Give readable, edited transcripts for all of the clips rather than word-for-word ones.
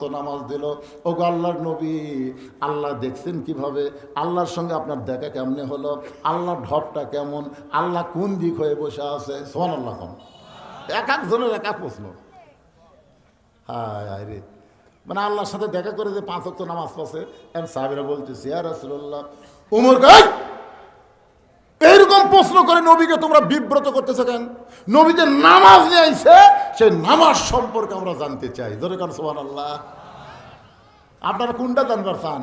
তো নামাজ দিল। ও গো আল্লাহর নবী, আল্লাহ দেখছেন কিভাবে? আল্লাহর সঙ্গে আপনার দেখা কেমনে হলো? আল্লাহর ঢপটা কেমন? আল্লাহ কোন দিক হয়ে বসে আছে? সুবহানাল্লাহ। এক একজনের এক এক প্রশ্ন। হায় রে, মানে আল্লাহর সাথে দেখা করে যে 5 ওয়াক্ত নামাজ পড়ছে, এম সাহাবীরা বলতেছে ইয়া রাসূলুল্লাহ, উমর গায় এইরকম প্রশ্ন করে নবীকে তোমরা বিব্রত করতেছো কেন? নবী যে নামাজ নিয়ে আইছে, সেই নামাজ সম্পর্কে আমরা জানতে চাই। ধরে কারণ সুবহানাল্লাহ। আপনারা কোনটা জানবার চান?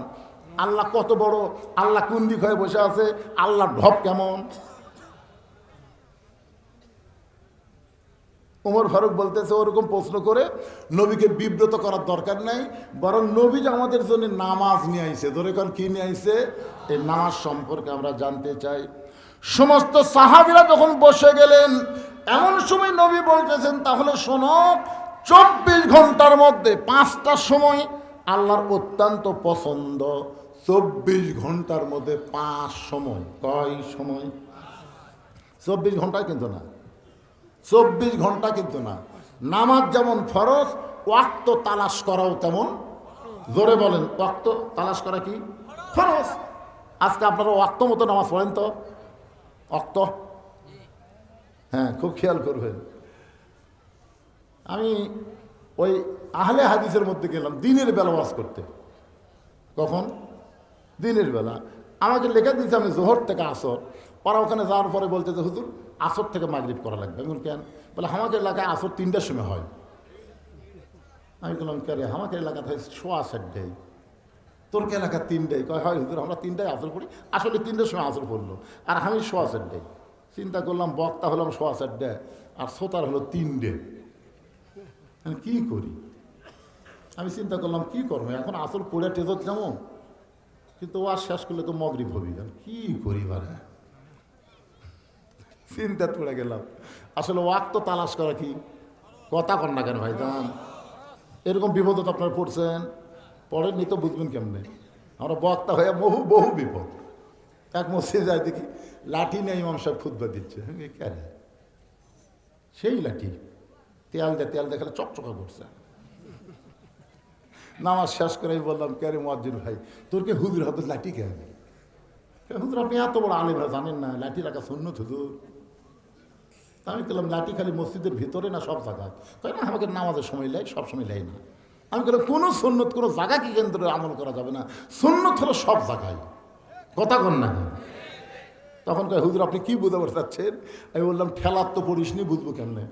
আল্লাহ কত বড়, আল্লাহ কোন দিক হয়ে বসে আছে, আল্লাহর ঢপ কেমন? ওমর ফারুক বলতেছে ওরকম প্রশ্ন করে নবীকে বিব্রত করার দরকার নাই, বরং নবী যে আমাদের জন্য নামাজ নিয়ে আইছে, ধরে কারণ কি নিয়ে আইছে, এই নামাজ সম্পর্কে আমরা জানতে চাই। সমস্ত সাহাবীরা যখন বসে গেলেন, এমন সময় নবী বলতেছেন তাহলে শোনো, 24 ঘন্টার মধ্যে 5টা সময় আল্লাহর অত্যন্ত পছন্দ। 24 ঘন্টার মধ্যে 5 সময়। কয় সময়? 24 ঘন্টা কিন্তু না, 24 ঘন্টা কিন্তু না। নামাজ যেমন ফরজ, ওয়াক্ত তালাশ করাও তেমন। জোরে বলেন, ওয়াক্ত তালাশ করা কি ফরজ? আজকে আপনারা ওয়াক্ত মতো নামাজ পড়েন তো? ওয়াক্ত, হ্যাঁ, খুব খেয়াল করবেন। আমি ওই আহলে হাদিসের মধ্যে গেলাম দিনের বেলা ওয়াজ করতে। কখন? দিনের বেলা। আমাকে লেখা দিয়েছে আমি জোহর থেকে আসর। ওরা ওখানে যাওয়ার পরে বলতে যে হুজুর আসর থেকে মাগরিব করা লাগবে। আমি কেন? বলে আমাদের এলাকায় আসর 3টার সময় হয়। আমি বললাম কে রে, আমাদের এলাকাতে হয় 7:15। তোর কে এলাকা 3টায়? কয় হয় হুজুর আমরা 3টায় আসর পড়ি। আসলে 3টার সময় আসর পড়লো, আর আমি 7:15। চিন্তা করলাম বক্তা হলাম 7:15 আর শ্রোতার হলো 3টে। আমি কি করি? আমি চিন্তা করলাম কি করবো এখন, আসর পড়ে টেজত যেমন, কিন্তু ওয়াজ শেষ করলে তো মগরিব হবি। কি করি বারে, চিন্তা পড়ে গেলাম। আসলে ওয়াক্ত তালাশ করা কি কথা কন না কেন ভাইজান? এরকম বিপদ তো আপনারা পড়ছেন, পড়েননি তো বুঝবেন কেমনে? আমরা বক্তা হয়ে বহু বহু বিপদ। এক মসজিদে যায় দেখি লাঠি নিয়ে ইমাম সাহেব খুতবা দিচ্ছে। কেন? সেই লাঠি তেল দেখালে চকচকা করছে। নামাজ শেষ করে আমি বললাম কে রে মুয়াজ্জিন ভাই, তোর কে হুজুর হাতে লাঠি কেন? হুজুর আপনি এত বড় আলেম জানেন না লাঠি রাখা সুন্নত হুজুর? আমি বললাম লাঠি খালি মসজিদের ভিতরে না সব জায়গায়? তাই না, আমাকে নামাজের সময় লাই, সব সময় লাই না। আমি বললাম কোনো সুন্নত কোনো জায়গাকে কেন্দ্রে আমল করা যাবে না, সুন্নত হলো সব জায়গায়। কথা কন না? তখন কয় হুজুর আপনি কি বুঝাতে চাচ্ছেন? আমি বললাম ঠেলার তো পড়িসনি, বুঝবো কেমনে?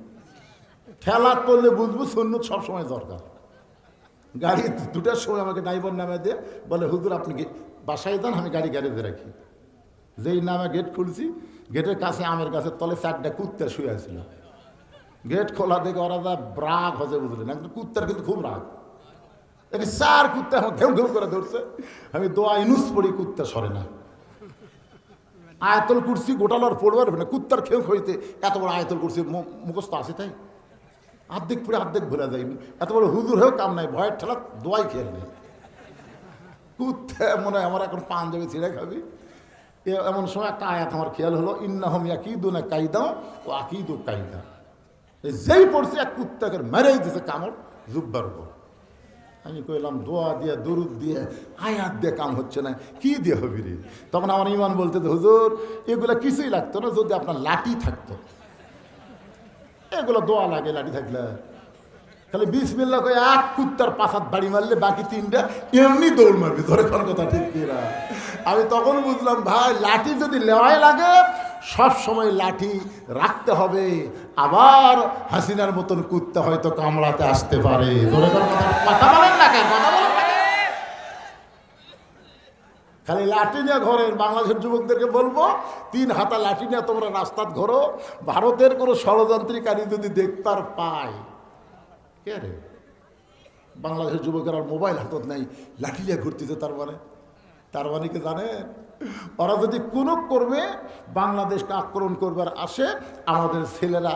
ঠেলার পড়লে বুঝবো সুন্নত সবসময় দরকার। গাড়ি 2টার সময় আমাকে ড্রাইভার নামে দিয়ে বলে হুজুর আপনি বাসায় যান, আমি গাড়ি গ্যারেজে রাখি। যেই নামে গেট খুলছি, গেটের কাছে আমের গাছের তলে 4টা কুত্তা শুয়ে আছিল। গেট খোলা দেখে ওরা যা ব্রাগ হজে, বুঝলেন? একদম কুত্তার কিন্তু খুব রাগ। একে 4 কুত্তা আমার ঘেউ ঘেউ করে ধরছে। আমি দোয়া ইনুস পড়ি, কুত্তা সরে না। আয়াতুল কুরসি গোটালার পড়বার না, কুত্তার খেউ হইতে এত বড় আয়াতুল কুরসি মুখস্থ আছে, তাই আর্ধেক পড়ে আর্ধেক ভুলে যাই। এত বড় হুজুর হয়েও কাম নাই, ভয়ের ঠেলা দোয়াই খেয়ে নেই। কুত্তা মনে হয় আমার এখন পাঞ্জাবি ছিঁড়ে খাবি। এমন সময় একটা আয়াত আমার খেয়াল হলো, ইন্নাহুম ইয়াকিদুনা কাইদা ও আকিদু কাইদা। যেই পড়ছে এক কুত্তাকে মেরেই দিছে কামড় জুব্বার উপর। আমি কইলাম দোয়া দিয়ে দরুদ দিয়ে আয়াত দিয়ে কাম হচ্ছে না, কি দিয়ে হবি রে? তখন আমার ইমান বলতে হুজুর এগুলো কিছুই লাগতো না যদি আপনার লাঠি থাকতো। এগুলো দোয়া লাগে লাঠি থাকলে। খালি বিসমিল্লাহ কই এক কুত্তার পাছাত বাড়ি মারলে বাকি 3টা এমনি দৌড় মারবি। ধরে কোন কথা ঠিক কিনা? আমি তখন বুঝলাম ভাই লাঠি যদি লেওয়াই লাগে সব সময় লাঠি রাখতে হবে। আবার হাসিনার মতন কুত্তা হয়তো কামড়াতে আসতে পারে। ধরে কোন কথা বলেন না কেন? কথা বলেন না কেন? খালি লাঠি নিয়ে ঘরের বাংলাদেশের যুবকদেরকে বলবো 3 হাতা লাঠি নিয়ে তোমরা রাস্তাত ঘোরো। ভারতের কোনো ষড়যন্ত্রকারী যদি দেখতার পায়, কে রে বাংলাদেশের যুবকের আর মোবাইল হাতত নাই, লাঠি নিয়ে ঘুরতেছে। তার মানে কি জানেন? ওরা যদি কোনো করবে বাংলাদেশকে আক্রমণ করবার আসে, আমাদের ছেলেরা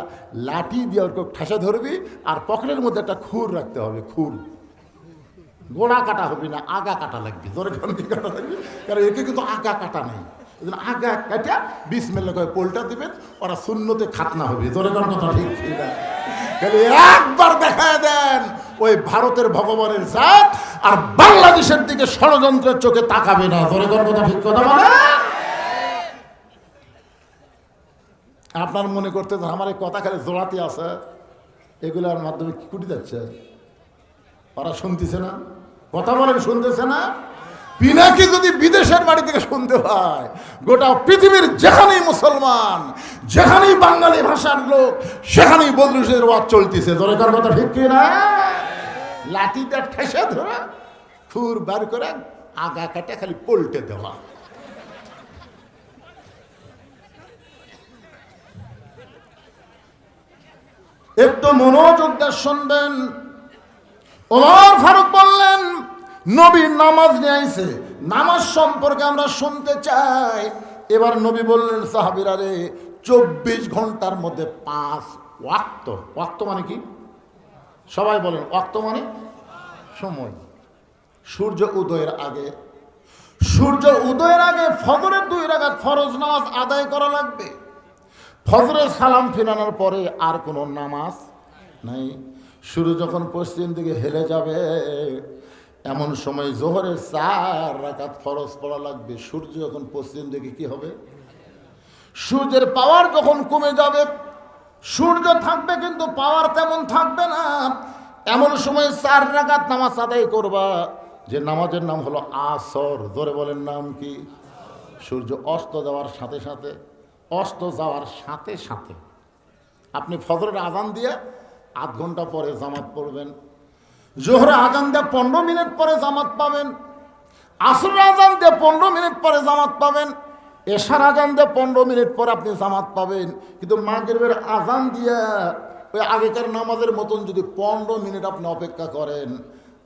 লাঠি দিয়ে ওর ঠাসা ধরবি, আর পকেটের মধ্যে একটা খুর রাখতে হবে। খুর গোড়া কাটা হবে না, আগা কাটা লাগবে। ধরে কি কাটা লাগবে? কারণ একে কিন্তু আগা কাটা নেই। আগা কাটা বিসমিল্লাহ করে পোলটা দিবেন, ওরা শূন্যতে খাতনা হবে। ধরে কথা ঠিক না? খালি একবার দেখায় দেন ওই ভারতের ভগবানের জাত, আর বাংলাদেশের দিকে ষড়যন্ত্রের চোখে তাকাবে না। ধরে কথা ঠিক কথা বলে। আপনার মনে করতে আমার এই কথা খালি জোড়াতে আছে, এগুলোর মাধ্যমে কি কুটি যাচ্ছে? ওরা শুনতেছে না? কথা বলেন, শুনতেছে না? পিনাকি যদি বিদেশের বাড়ি থেকে শুনতে পায়, গোটা পৃথিবীর যেখানেই মুসলমান, যেখানেই বাঙালি ভাষার লোক, সেখানেই বদরুশের ওয়াজ চলতেছে। ধরে কার কথা ঠিক কিনা? লাঠিটা ঠেসে ধরে ফুর বার করে আগা কাটে খালি পল্টে দেওয়া। একটু মনোযোগ দিয়ে শুনবেন। ওমর ফারুক বললেন, নবী নামাজ নিয়ে আইছে, নামাজ সম্পর্কে আমরা শুনতে চাই। এবার নবী বললেন, সাহাবীরা রে, 24 ঘন্টার মধ্যে 5 ওয়াক্ত। ওয়াক্ত মানে কি? সবাই বলেন, ওয়াক্ত মানে সময়। সূর্য উদয়ের আগে, সূর্য উদয়ের আগে ফজরের 2 রাকাত ফরজ নামাজ আদায় করা লাগবে। ফজরের সালাম ফিরানোর পরে আর কোনো নামাজ নাই। সূর্য যখন পশ্চিম দিকে হেলে যাবে, এমন সময় জোহরের 4 রাকাত ফরজ পড়া লাগবে। সূর্য যখন পশ্চিম দিকে কি হবে? সূর্যের পাওয়ার যখন কমে যাবে, সূর্য থাকবে কিন্তু পাওয়ার তেমন থাকবে না, এমন সময় 4 রাকাত নামাজ আদায় করবা, যে নামাজের নাম হলো আসর। ধরে বলেন, নাম কি? সূর্য অস্ত যাওয়ার সাথে সাথে, অস্ত যাওয়ার সাথে সাথে আপনি ফজরের আজান দিয়ে 8 ঘন্টা পরে জামাত পড়বেন, জোহরে আজান দিয়ে 15 মিনিট পরে জামাত পাবেন, আসরের আজান দিয়ে 15 মিনিট পরে জামাত পাবেন, এশার আজান দিয়ে 15 মিনিট পরে আপনি জামাত পাবেন। কিন্তু মাগরিবের আজান দিয়ে ওই আগেকার নামাজের মতন যদি 15 মিনিট আপনি অপেক্ষা করেন,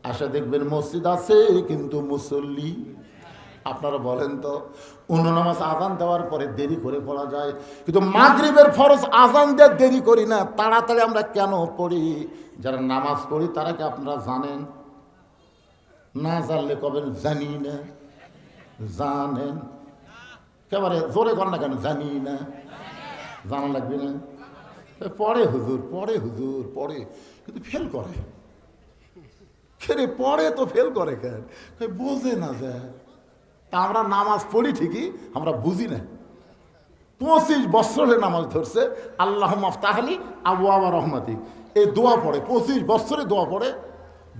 আসে দেখবেন মসজিদ আছে কিন্তু মুসল্লি। আপনারা বলেন তো, অন্য নামাজ আজান দেওয়ার পরে দেরি করে পড়া যায়, কিন্তু মাগরিবের ফরজ আজান দিয়ে দেরি করি না, তাড়াতাড়ি আমরা কেন পড়ি? যারা নামাজ পড়ি তারা কি আপনারা জানেন? না জানলে কবেন জানি না। জানেন? একেবারে জোরে কর না কেন? জানি না, জানা লাগবে না। পড়ে হুজুর, পড়ে হুজুর, পড়ে, কিন্তু ফেল করে। ফেরে পড়ে তো ফেল করে কেন? বোঝে না যায়। তা আমরা নামাজ পড়ি ঠিকই, আমরা বুঝি না। 25 বছরের নামাজ ধরছে, আল্লাহ মাফতাহলি আবু আবা রহমাতি, এই দোয়া পড়ে, 25 বছরে দোয়া পড়ে।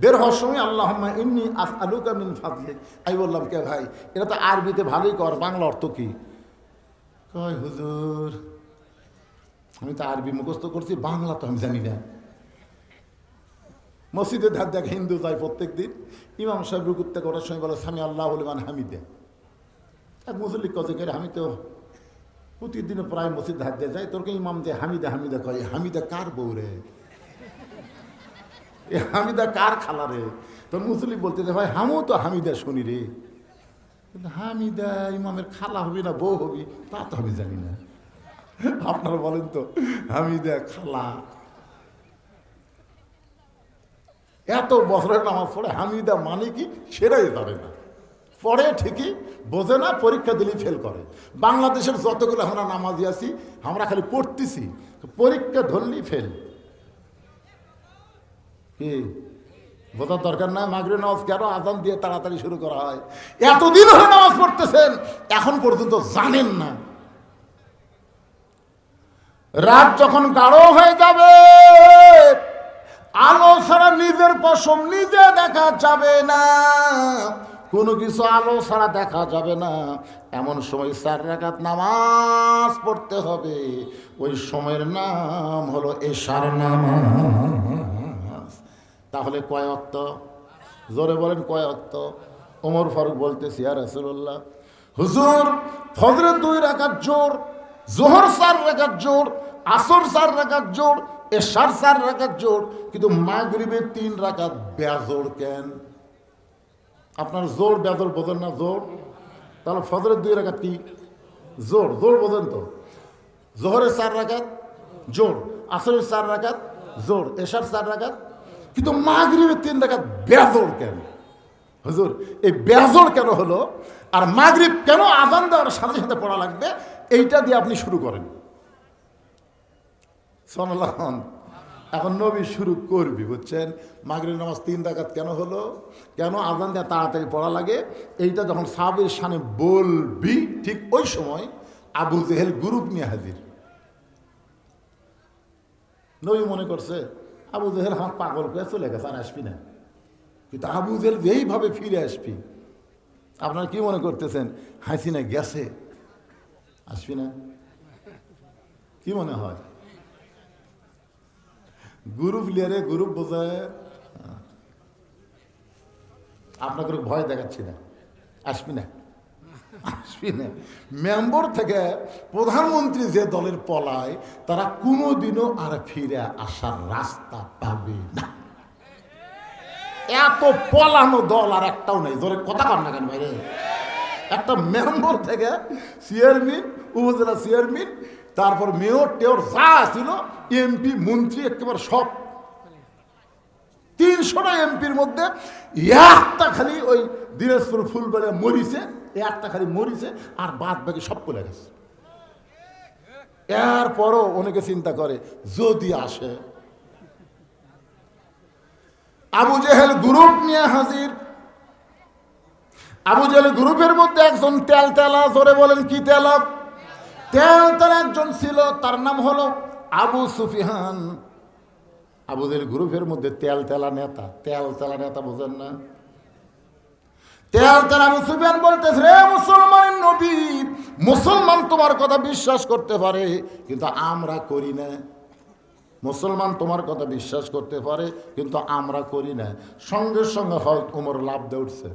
বের হওয়ার সময় আল্লাহুম্মা ইন্নী আসআলুকা মিন ফাদলিক। আমি বললাম, কে ভাই, এটা তো আরবিতে ভালোই কর, বাংলা অর্থ কি? কয় হুজুর, আমি তো আরবি মুখস্থ করছি, বাংলা তো আমি জানি না। মসজিদে ধার দেখ হিন্দু যায় প্রত্যেক দিন, ইমাম সাহেব রুকুতে করার সময় বলে সামি আল্লাহ লিমান হামিদে। এক মুসল্লি কত করে, আমি তো প্রতিদিন প্রায় মসজিদ ধার দিয়ে যাই, তোরকে ইমাম যে হামিদা হামিদা কয়, হামিদা কার বউ রে? এ হামিদা কার খালা রে? তোর মুসল্লি বলতে যে ভাই হামও তো হামিদা শুনি রে, কিন্তু হামিদা ইমামের খালা হবি না বউ হবি তা তো আমি জানি না। আপনারা বলেন তো, হামিদা খালা, এত বছরের নামাজ পড়ে হামিদা মানে কি সেটাই জানে না। পড়ে ঠিকই, বোঝে না, পরীক্ষা দিলেই ফেল করে। বাংলাদেশের যতগুলো আমরা নামাজি আছি, আমরা খালি পড়তেছি, পরীক্ষা ধরলেই ফেল। কি বোঝার দরকার না? মাগরিবের নামাজ কেন আজান দিয়ে তাড়াতাড়ি শুরু করা হয়? এতদিন হয়ে নামাজ পড়তেছেন, এখন পর্যন্ত জানেন না। রাত যখন গাঢ় হয়ে যাবে, আলো ছাড়া নিজের পশম নিজে দেখা যাবে না, কোনো কিছু আলো ছাড়া দেখা যাবে না, এমন সময় 4 রাকাত নামাজ পড়তে হবে। ওই সময়ের নাম হলো এশার নামাজ। তাহলে কয় ওয়াক্ত? জোরে বলেন, কয় ওয়াক্ত? ওমর ফারুক বলতেছি, ইয়া রাসূলুল্লাহ, হুজুর ফজরের 2 রাকাত জোর, জোহর 4 রাকাত জোর, আসর 4 রাকাত জোর, এশার 4 রাকাত জোর, কিন্তু মাগরিবের 3 রাকাত বেজোর কেন? আপনার জোর বেজোর বোঝেন না? জোর তাহলে ফজরের 2 রাকাত কি জোর? জোর বোঝেন তো? জোহরের 4 রাকাত জোর, আসরের 4 রাকাত জোর, এশার 4 রাকাত, কিন্তু মাগরিবের 3 রাকাত বেজোর কেন? হুজুর এই বেজোর কেন হলো, আর মাগরিব কেন আজান দেওয়ার সাথে সাথে পড়া লাগবে, এইটা দিয়ে আপনি শুরু করেন। সুবহানাল্লাহ। এখন নবী শুরু করবি, বুঝছেন? মাগরিব নামাজ 3 রাকাত কেন হলো, কেন আজান দেওয়া তাড়াতাড়ি পড়া লাগে, এইটা যখন সাহাবীর শানে বলবি, ঠিক ওই সময় আবু জেহেল গ্রুপ নিয়ে হাজির। নবী মনে করছে আবু জেহেল আমার পাগল করে চলে গেছে, আর আসবি না। কিন্তু আবু জেহেল যেইভাবে ফিরে আসবি, আপনারা কি মনে করতেছেন হাসিনা গেছে, আসবি না? কি মনে হয়? গ্রুপ লিয়ারে গ্রুপ বোঝায়। আপনাকে ভয় দেখাচ্ছি না, আসবি না, আসবি না। মেম্বর থেকে প্রধানমন্ত্রী যে দলের পলায়, তারা কোনোদিনও আর ফিরে আসার রাস্তা পাবে না। এত পলানো দল আর একটাও নেই। জোরে কথা কর না কেন ভাই রে? একটা মেম্বর থেকে চেয়ারম্যান, উপজেলা চেয়ারম্যান, তারপর মেয়র টেয়র যা ছিল, এমপি মন্ত্রী, একেবারে সব 300টা এমপির মধ্যে একটা খালি ওই দিনাজপুর ফুলবাড়িয়া মরিছে, একটা খালি মরিছে, আর বাদ বাকি সব চলে গেছে। এরপরও অনেকে চিন্তা করে যদি আসে। আবু জেহেল গ্রুপ নিয়ে হাজির। আবু জেহেল গ্রুপের মধ্যে একজন তেলতেলা, জোরে বলেন কি তেলা? তেলতেলা একজন ছিল, তার নাম হলো আবু সুফিয়ান। আবু জেহেল গ্রুপের মধ্যে তেলতেলা নেতা, তেলতেলা নেতা বোঝেন না? তেলতেলা আবু সুফিয়ান বলতেছে, রে মুসলমানের নবী, মুসলমান তোমার কথা বিশ্বাস করতে পারে কিন্তু আমরা করি না। মুসলমান তোমার কথা বিশ্বাস করতে পারে কিন্তু আমরা করি না। সঙ্গে সঙ্গে হয়তো উমর লাভ দিয়ে উঠছে।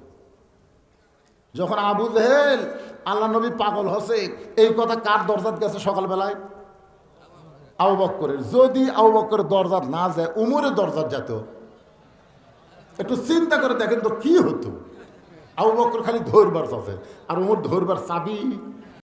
যখন আবু জেহেল আল্লাহ নবী পাগল হসে, এই কথা কার দরজাত গেছে সকালবেলায়? আবু বকরের। যদি আবু বকরের দরজাত না যায়, উমরের দরজাত যেত। একটু চিন্তা করে দেখেন তো কি হতো। আবু বকর খালি ধরবার চাচ্ছে, আর উমর ধরবার চাবি